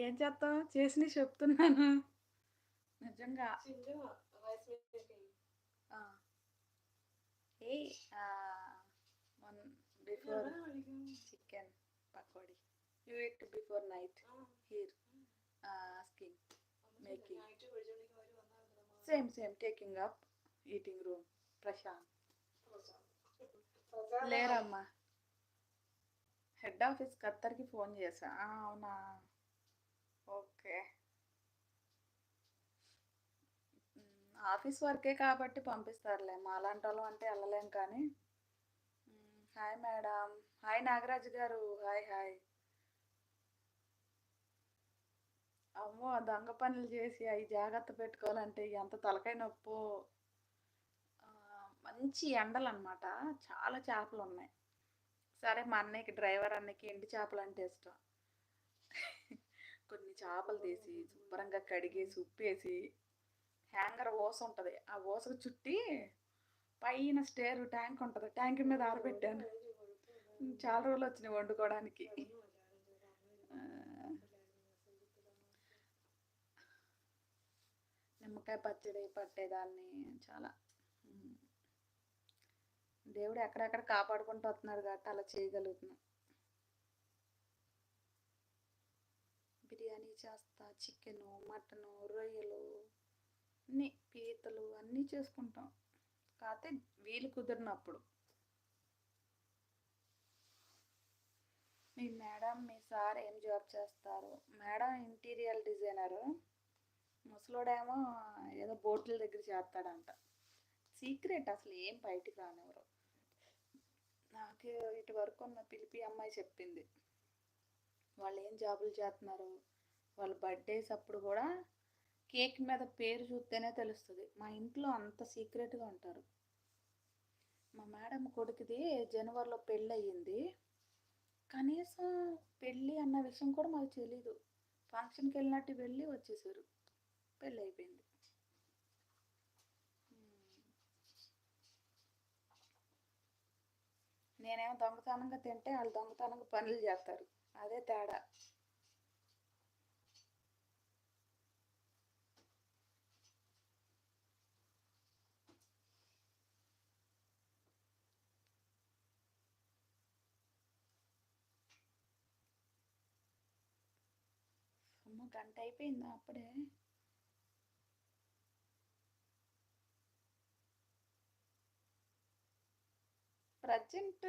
ఏం చేస్తాం చేసి చెప్తున్నాను నిజంగా. A one before chicken pakodi you it before night here asking making same taking up eating room Prashant లేరమ్మా హెడ్ ఆఫీస్ ఖత్తర్కి ఫోన్ చేశా. అవునా ఓకే. ఆఫీస్ వర్కే కాబట్టి పంపిస్తారులే, మాలాంటి వాళ్ళం అంటే వెళ్ళలేం కానీ. Hi madam. హాయ్ నాగరాజు గారు. Hi hi. అమ్మో దొంగ పనులు చేసి అవి జాగ్రత్త పెట్టుకోవాలంటే ఎంత తలకాయ నొప్పో. మంచి ఎండలు అనమాట, చాలా చేపలు ఉన్నాయి. సరే మా అన్నయ్యకి డ్రైవర్ అన్నయ్యకి ఎండి చేపలు అంటే ఇష్టం. కొన్ని చేపలు తీసి శుభ్రంగా కడిగేసి ఉప్పేసి హ్యాంగర్ ఓస ఉంటుంది, ఆ ఓసకు చుట్టి పైన స్టేర్ ట్యాంక్ ఉంటుంది, ట్యాంక్ మీద ఆరబెట్టాను. చాలా రోజులు వచ్చినాయి వండుకోవడానికి. నిమ్మకాయ పచ్చడి పట్టేదాన్ని చాలా. దేవుడు ఎక్కడెక్కడ కాపాడుకుంటూ వస్తున్నారు కాబట్టి అలా చేయగలుగుతున్నాం. బిర్యానీ చేస్తా, చికెను మటను రొయ్యలు అన్నీ పీతలు అన్నీ చేసుకుంటాం, కాకపోతే వీలు కుదిరినప్పుడు. మీ మేడం మీ సార్ ఏం జాబ్ చేస్తారు? మేడం ఇంటీరియర్ డిజైనరు, ముసలోడేమో ఏదో బోట్ల దగ్గర చేస్తాడంట. సీక్రెట్, అసలు ఏం బయటికి రానివ్వరు. నాకు ఇటు వరకు ఉన్న పిలిపి అమ్మాయి చెప్పింది వాళ్ళు ఏం జాబులు చేస్తున్నారు. వాళ్ళ బర్త్డేస్ అప్పుడు కూడా కేక్ మీద పేరు చూస్తేనే తెలుస్తుంది. మా ఇంట్లో అంత సీక్రెట్గా ఉంటారు. మా మేడం కొడుకుది జనవరిలో పెళ్ళి అయ్యింది, కనీసం పెళ్ళి అన్న విషయం కూడా మాకు తెలీదు. ఫంక్షన్కి వెళ్ళినట్టు వెళ్ళి వచ్చేసారు, పెళ్ళి అయిపోయింది. నేనేమో దొంగతనంగా తింటే వాళ్ళు దొంగతనంగా పనులు చేస్తారు, అదే తేడా. అమ్మ గంట అయిపోయిందా అప్పుడే? ప్రజెంట్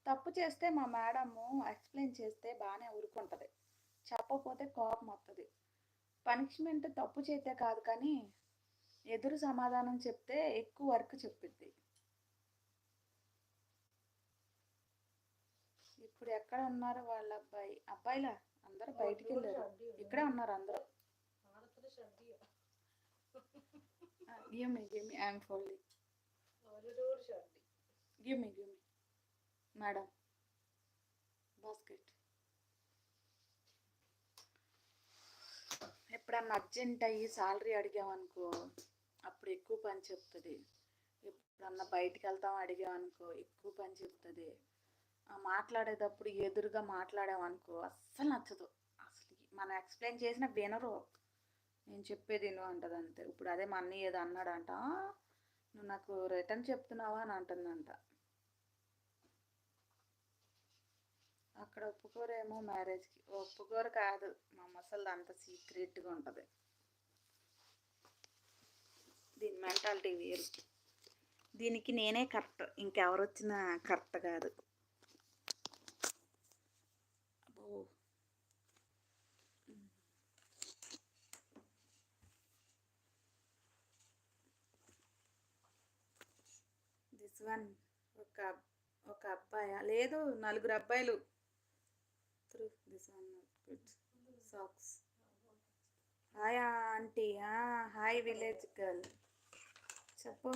తప్పు చేస్తే మా మేడము ఎక్స్ప్లెయిన్ చేస్తే బాగానే ఊరుకుంటుంది, చెప్పకపోతే కోపం వస్తుంది. పనిష్మెంట్ తప్పు చేస్తే కాదు కానీ ఎదురు సమాధానం చెప్తే ఎక్కువ వర్క్ చెప్పిద్ది. ఇప్పుడు ఎక్కడ ఉన్నారు వాళ్ళ అబ్బాయిలా అందరూ బయటికి వెళ్ళారు, ఇక్కడే ఉన్నారు అందరూ. Give me I'm folding. Give me madam basket. ఎప్పుడన్నా అర్జెంట్ అయ్యి సాలరీ అడిగామనుకో అప్పుడు ఎక్కువ పని చెప్తుంది. ఎప్పుడన్నా బయటికి వెళ్తాం అడిగామనుకో ఎక్కువ పని చెప్తుంది. మాట్లాడేటప్పుడు ఎదురుగా మాట్లాడామనుకో అస్సలు నచ్చదు. అసలు మనం ఎక్స్ప్లెయిన్ చేసిన వినరు, నేను చెప్పేది విను అంటది అంతే. ఇప్పుడు అదే మా అన్నయ్య ఏదో అన్నాడంట, నువ్వు నాకు రిటర్న్ చెప్తున్నావా అని అంటుందంట. అక్కడ ఒప్పుకోరేమో మ్యారేజ్కి. ఒప్పుకోరు కాదు, మా ముసలిది అంత సీక్రెట్గా ఉంటుంది. దీని మెంటాలిటీ వేరు, దీనికి నేనే కరెక్ట్, ఇంకెవరు వచ్చినా కరెక్ట్ కాదు. అబ్బో దిస్ వన్ ఒక అబ్బాయా? లేదు, నలుగురు అబ్బాయిలు. This one good socks. Hi aunty. Hi village girl. చెప్పు.